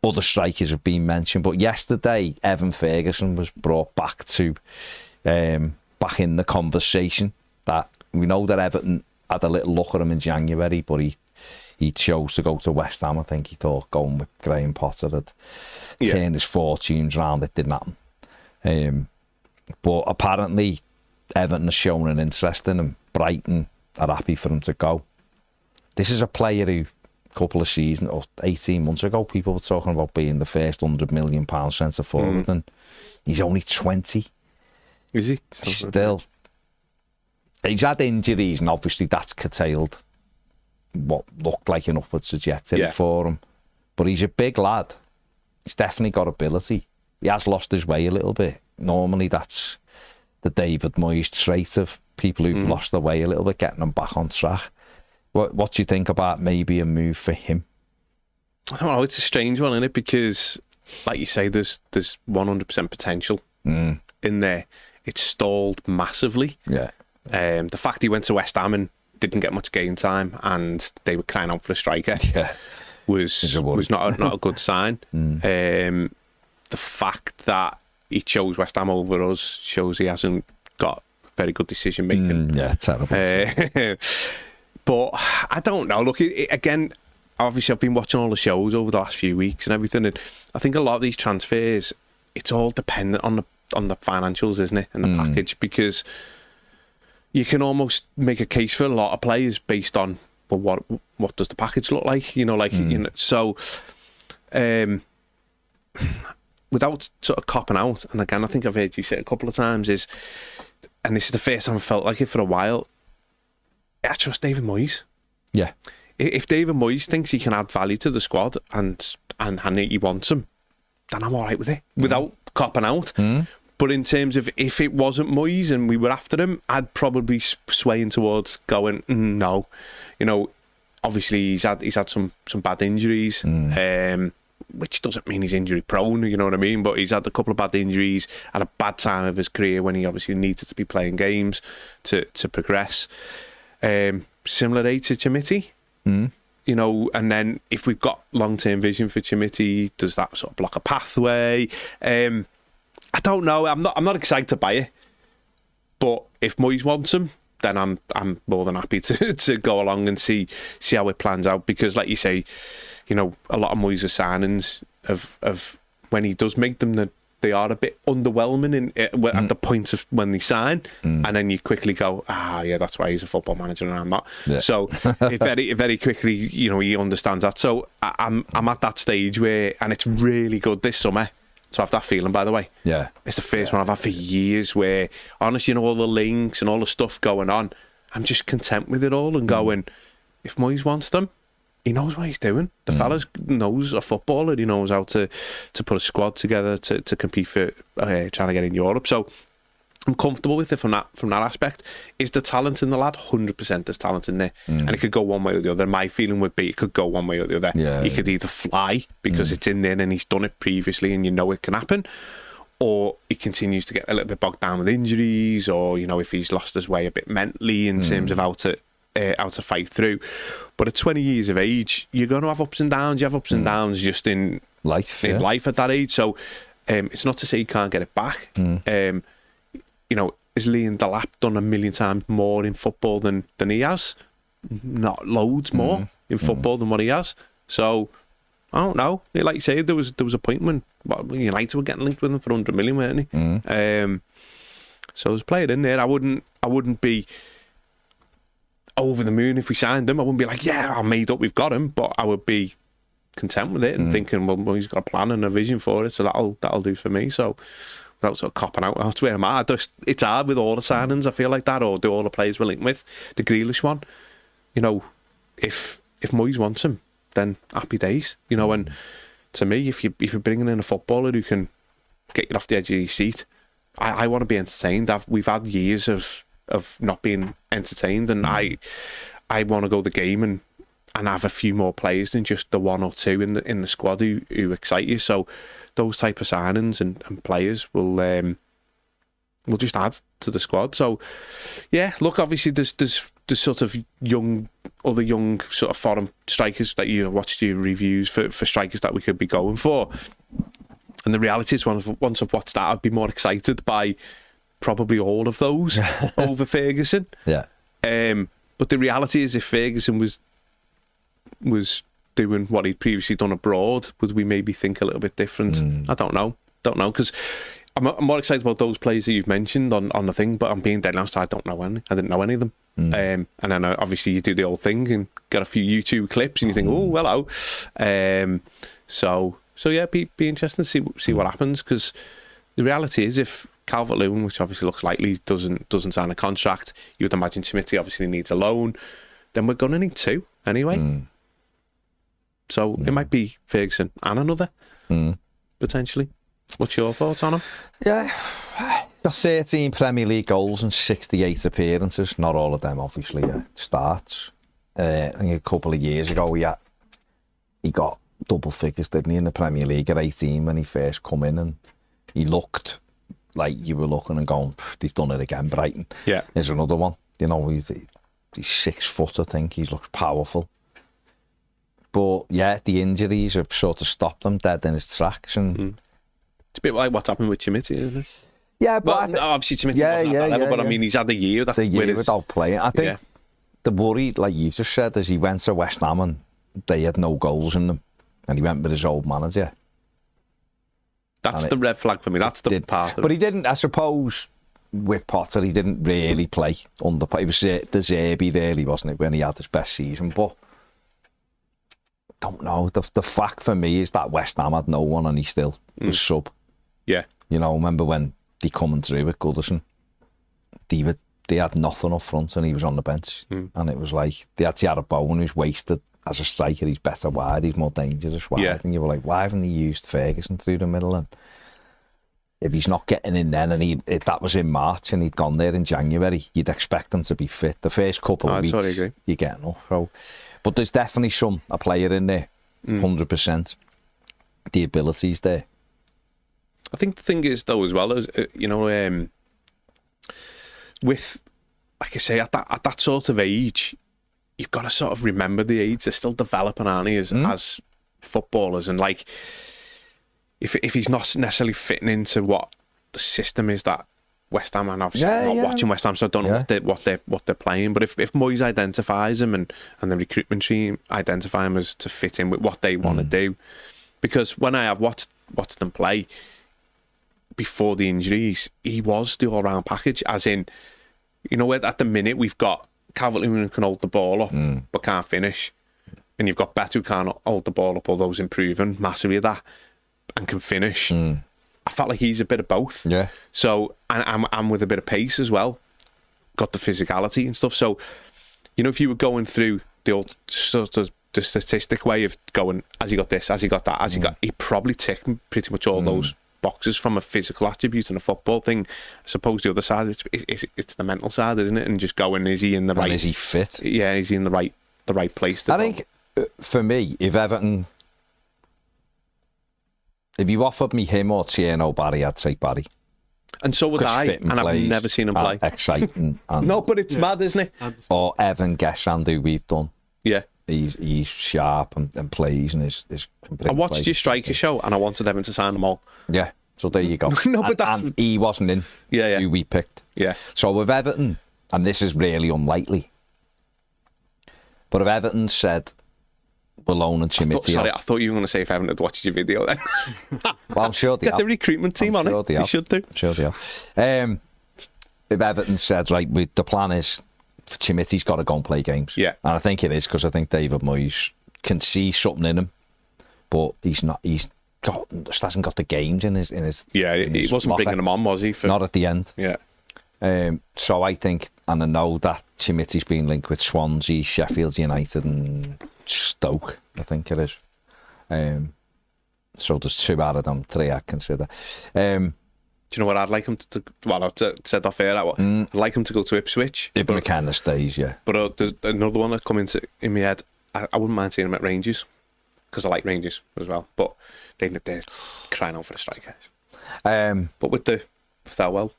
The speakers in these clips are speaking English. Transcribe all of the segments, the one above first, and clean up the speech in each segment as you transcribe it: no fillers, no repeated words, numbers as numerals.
other strikers have been mentioned, but yesterday Evan Ferguson was brought back to back in the conversation. That we know that Everton had a little look at him in January, but he chose to go to West Ham. I think he thought going with Graham Potter had turned his fortunes round. It didn't happen. But apparently Everton has shown an interest in him. Brighton are happy for him to go. This is a player who a couple of seasons or 18 months ago people were talking about being the first £100 million centre forward, and he's only 20. Is he? Still. He's had injuries, and obviously that's curtailed what looked like an upward trajectory for him. But he's a big lad. He's definitely got ability. He has lost his way a little bit. Normally that's the David Moyes trait of people who've lost their way a little bit, getting them back on track. What do you think about maybe a move for him? I don't know, it's a strange one, isn't it? Because, like you say, there's 100% potential in there. It's stalled massively. Yeah. The fact he went to West Ham and didn't get much game time, and they were crying out for a striker, was not a good sign. The fact that he chose West Ham over us shows he hasn't got very good decision making. Terrible. But I don't know. Look, again, obviously I've been watching all the shows over the last few weeks and everything, and I think a lot of these transfers, it's all dependent on the financials, isn't it, and the package, because you can almost make a case for a lot of players based on, well, what does the package look like? So without sort of copping out, and again, I think I've heard you say it a couple of times, and this is the first time I felt like it for a while, I trust David Moyes. Yeah. If David Moyes thinks he can add value to the squad and he wants him, then I'm all right with it, without copping out. But in terms of if it wasn't Moyes and we were after him, I'd probably swaying towards going, no. Obviously he's had some bad injuries, which doesn't mean he's injury prone, you know what I mean? But he's had a couple of bad injuries at a bad time of his career when he obviously needed to be playing games to progress. Similar age to Chimiti, and then if we've got long-term vision for Chimiti, does that sort of block a pathway? I don't know. I'm not excited to buy it, but if Moyes wants him, then I'm more than happy to go along and see how it plans out, because like you say, a lot of Moyes' signings of when he does make them, they are a bit underwhelming at the point of when they sign, and then you quickly go, that's why he's a football manager and I'm not. Yeah. So it very quickly, he understands that. So I'm at that stage where, and it's really good this summer to have that feeling, by the way. Yeah. It's the first one I've had for years where, honestly, all the links and all the stuff going on, I'm just content with it all and going, if Moyes wants them, he knows what he's doing. The fella knows a footballer. He knows how to put a squad together to compete for trying to get in Europe. So I'm comfortable with it from that aspect. Is the talent in the lad? 100% there's talent in there. And it could go one way or the other. My feeling would be it could go one way or the other. Yeah, he could either fly because it's in there and he's done it previously and it can happen, or he continues to get a little bit bogged down with injuries, or if he's lost his way a bit mentally in terms of how to fight through. But at 20 years of age, you're going to have ups and downs. You have ups and downs just in life at that age. So it's not to say you can't get it back. Has Liam Delap done a million times more in football than he has? Not loads more in football than what he has. So I don't know. Like you say, there was a point when United were getting linked with him for 100 million, weren't he? So there's a player in there. I wouldn't be over the moon if we signed him. I wouldn't be like, I'm made up, we've got him, but I would be content with it and thinking, well, he's got a plan and a vision for it, so that'll do for me. So without sort of copping out, that's where I'm at. It's hard with all the signings, I feel like that, or do all the players we're linked with. The Grealish one, if Moyes wants him, then happy days. And to me, if you're bringing in a footballer who can get you off the edge of your seat, I want to be entertained. We've had years of not being entertained, and I want to go the game and have a few more players than just the one or two in the squad who excite you. So those type of signings and players will we'll just add to the squad. So, yeah, look, obviously there's sort of other young sort of foreign strikers that you watched your reviews for strikers that we could be going for. And the reality is, once I've watched that, I'd be more excited by probably all of those over Ferguson. Yeah. But the reality is, if Ferguson was doing what he'd previously done abroad, would we maybe think a little bit different? I don't know, because I'm more excited about those players that you've mentioned on the thing, but I'm being dead honest, I didn't know any of them. And then obviously you do the old thing and get a few YouTube clips and you think, oh, hello. So yeah, be interesting to see what happens, because the reality is, if Calvert-Lewin, which obviously looks likely, doesn't sign a contract, you would imagine Timothy obviously needs a loan, then we're going to need two anyway. So it might be Ferguson and another, potentially. What's your thoughts on him? Yeah, got 13 Premier League goals and 68 appearances. Not all of them, obviously, starts. I think a couple of years ago, he got double figures, didn't he, in the Premier League at 18 when he first come in, and he looked like you were looking and going, they've done it again, Brighton. Yeah. Here's another one. You know, he's 6 foot, I think. He looks powerful. But yeah, the injuries have sort of stopped him dead in his tracks. And it's a bit like what's happened with Timothy, isn't it? Yeah, but obviously Timothy wasn't at that level, but I mean, he's had a year. The year without playing. I think the worry, like you just said, is he went to West Ham and they had no goals in them, and he went with his old manager. That's the red flag for me. That's the part. But he didn't, I suppose, with Potter, he didn't really play under. It was the Zerbi, really, wasn't it, when he had his best season? But don't know. The fact for me is that West Ham had no one and he still was sub. Yeah. You know, remember when they coming through with Goodison? They had nothing up front and he was on the bench. And it was like, they had Jarrett Bowen, who's wasted as a striker. He's better wide, he's more dangerous wide. Yeah. And you were like, why haven't he used Ferguson through the middle? And if he's not getting in then, and that was in March and he'd gone there in January, you'd expect him to be fit. The first couple of weeks, you're getting up. So, but there's definitely a player in there, 100%. The ability's there. I think the thing is, though, as well, as you know, with, like I say, at that sort of age, you've got to sort of remember the age. They're still developing, aren't they, as footballers? And like, if he's not necessarily fitting into what the system is that West Ham, and obviously I'm not watching West Ham, so I don't know what they're playing. But if Moyes identifies him and the recruitment team identify him as to fit in with what they want to do, because when I have watched them play before the injuries, he was the all-round package. As in, you know, at the minute we've got Calvert-Lewin who can hold the ball up but can't finish, and you've got Bet who can't hold the ball up, although he's improving massively at that and can finish. I felt like he's a bit of both. Yeah. So, and I'm with a bit of pace as well. Got the physicality and stuff. So, you know, if you were going through the old sort of the statistic way of going, has he got this, has he got that, he probably ticked pretty much all those boxes from a physical attribute and a football thing. I suppose the other side, it's the mental side, isn't it? And just going, is he in the right? Is he fit? Yeah, is he in the right place? I think for me, if Everton, if you offered me him or Tierno Barry, I'd take Barry. And so would I, and I've never seen him play. Exciting. And, no, but it's mad, isn't it? Or Evan Gessan, who we've done. Yeah. He's sharp and plays and is complete. I watched your striker show and I wanted Evan to sign them all. Yeah, so there you go. No, but and he wasn't in who we picked. Yeah. So with Everton, and this is really unlikely, but if Everton said we're loaning Timothy, I thought you were going to say if Evan had watched your video then. Well, I'm sure they Get the recruitment team on it. They should do. I'm sure they have. If Everton said, right, the plan is Timothy's got to go and play games. Yeah. And I think it is, because I think David Moyes can see something in him, but just hasn't got the games in his Yeah, he wasn't bringing them on, was he? Not at the end. Yeah. So I think, and I know that Timothy's been linked with Swansea, Sheffield United and Stoke, I think it is. So there's 2 out of them, 3 I'd consider. Do you know what I'd like him to? Well, I've said off air. I'd like him to go to Ipswich. If McKenna stays, yeah. But there's another one that come in my head. I wouldn't mind seeing him at Rangers, because I like Rangers as well. But they're crying out for a striker. But with Farewell,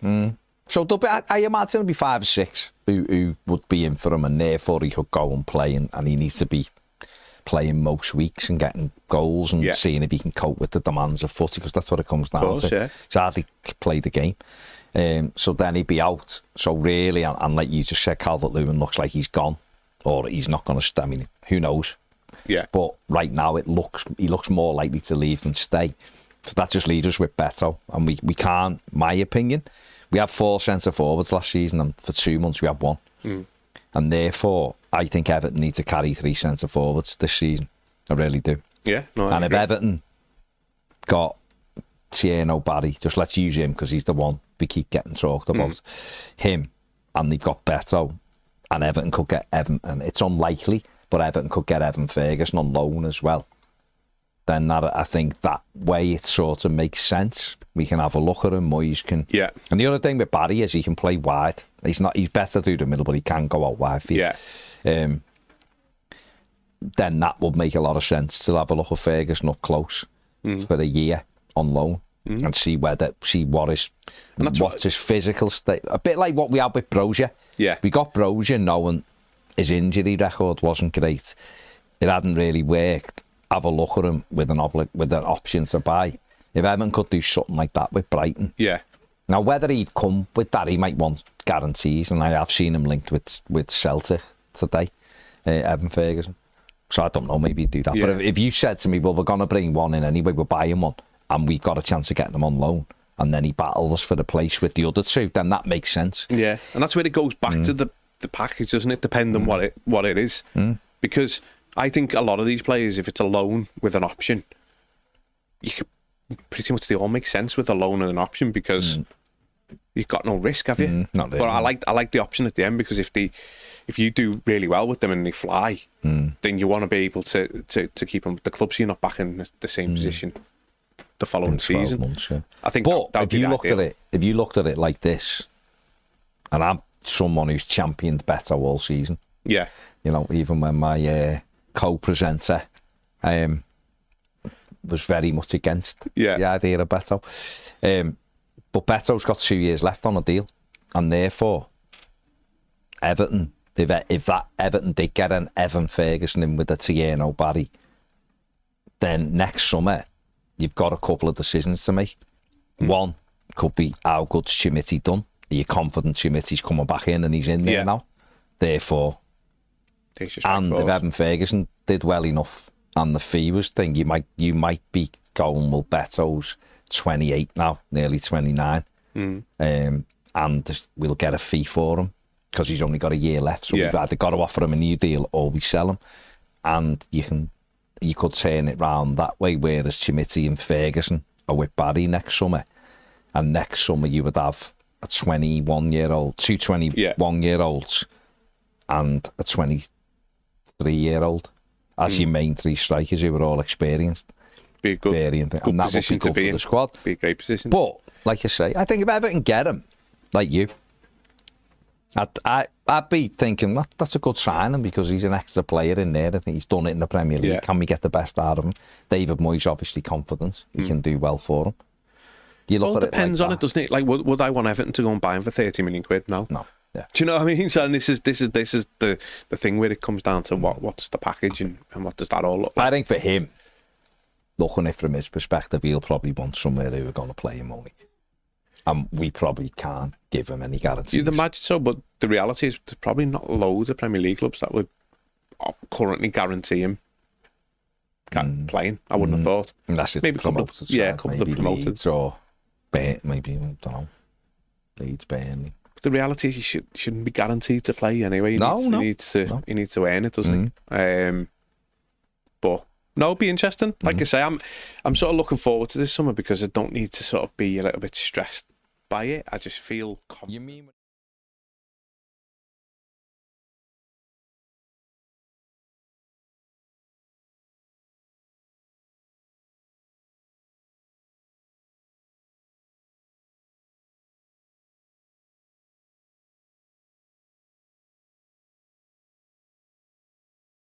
So there'll be, I imagine there'll be 5 or 6 who would be in for him, and therefore he could go and play, and he needs to be playing most weeks and getting goals and seeing if he can cope with the demands of footy, because that's what it comes down to. Yeah. He's hardly played the game. So then he'd be out. So really, and like you just said, Calvert-Lewin looks like he's gone, or he's not going to stay. I mean, who knows? Yeah. But right now, he looks more likely to leave than stay. So that just leaves us with Beto. And we can't, my opinion, we had 4 centre forwards last season, and for 2 months we had 1. And therefore, I think Everton need to carry 3 centre forwards this season. I really do. Yeah. No, and if Everton got Tierney, Barry, just let's use him because he's the one we keep getting talked about. Him, and they've got Beto, and Everton could get Evan, and it's unlikely, but Everton could get Evan Ferguson on loan as well. Then that, I think that way it sort of makes sense. We can have a look at him. Moyes can. Yeah. And the other thing with Barry is he can play wide. He's better through the middle, but he can go out wide for you. Yeah. Then that would make a lot of sense to have a look at Ferguson up close for a year on loan and see what's his physical state. A bit like what we had with Brozier. Yeah. We got Brozier knowing his injury record wasn't great. It hadn't really worked. Have a look at him with an option to buy. If Evan could do something like that with Brighton. Yeah. Now, whether he'd come with that, he might want guarantees, and I have seen him linked with Celtic today, Evan Ferguson. So I don't know, maybe he'd do that. Yeah. But if you said to me, well, we're going to bring one in anyway, we're buying one, and we got a chance of getting them on loan, and then he battles us for the place with the other 2, then that makes sense. Yeah, and that's where it goes back to the package, doesn't it? Depending on what it is. Because I think a lot of these players, if it's a loan with an option, you could pretty much, they all make sense with a loan and an option, because you've got no risk, have you? Not really. But I like the option at the end, because if you do really well with them and they fly, then you want to be able to keep them with the club, so you're not back in the same position the following season. Months, yeah. I think. But if you looked at it like this, and I'm someone who's championed Beto all season. Yeah. You know, even when my co-presenter was very much against the idea of Beto. But Beto's got 2 years left on a deal, and therefore Everton, if that Everton did get an Evan Ferguson in with a Tierney Barry, then next summer you've got a couple of decisions to make. One could be, how good's Chimiti done? Are you confident Chimiti's coming back in and he's in there now? Therefore, and if Evan Ferguson did well enough and the fee was thing, you might be going, well, Beto's 28 now, nearly 29, and we'll get a fee for him because he's only got a year left. So we've either got to offer him a new deal or we sell him, and you could turn it round that way. Whereas Chimiti and Ferguson are with Barry next summer, and next summer you would have a 21-year-old, 2 21-year-olds, and a 23-year-old as your main 3 strikers who were all experienced. Be a good and that position would be good to be for in. the squad. Be a great position. But like you say, I think if Everton get him, like you, I'd be thinking that's a good signing because he's an extra player in there. I think he's done it in the Premier League. Can we get the best out of him? David Moyes obviously confident he can do well for him. You look well, at it depends on it, doesn't it? Like, would I want Everton to go and buy him for 30 million quid? No. Yeah. Do you know what I mean? So, and this is the thing where it comes down to what's the package and what does that all look like? I think for him, looking at it from his perspective, he'll probably want somewhere who are going to play him only. And we probably can't give him any guarantees. You'd imagine so, but the reality is there's probably not loads of Premier League clubs that would currently guarantee him playing. I wouldn't have thought. Unless it's maybe promoted. A couple of promoted. Leeds or maybe, I don't know, Leeds, Burnley. But the reality is he shouldn't be guaranteed to play anyway. He needs to earn it, doesn't he? But no, it'd be interesting. Like I say, I'm sort of looking forward to this summer because I don't need to sort of be a little bit stressed by it. I just feel confident.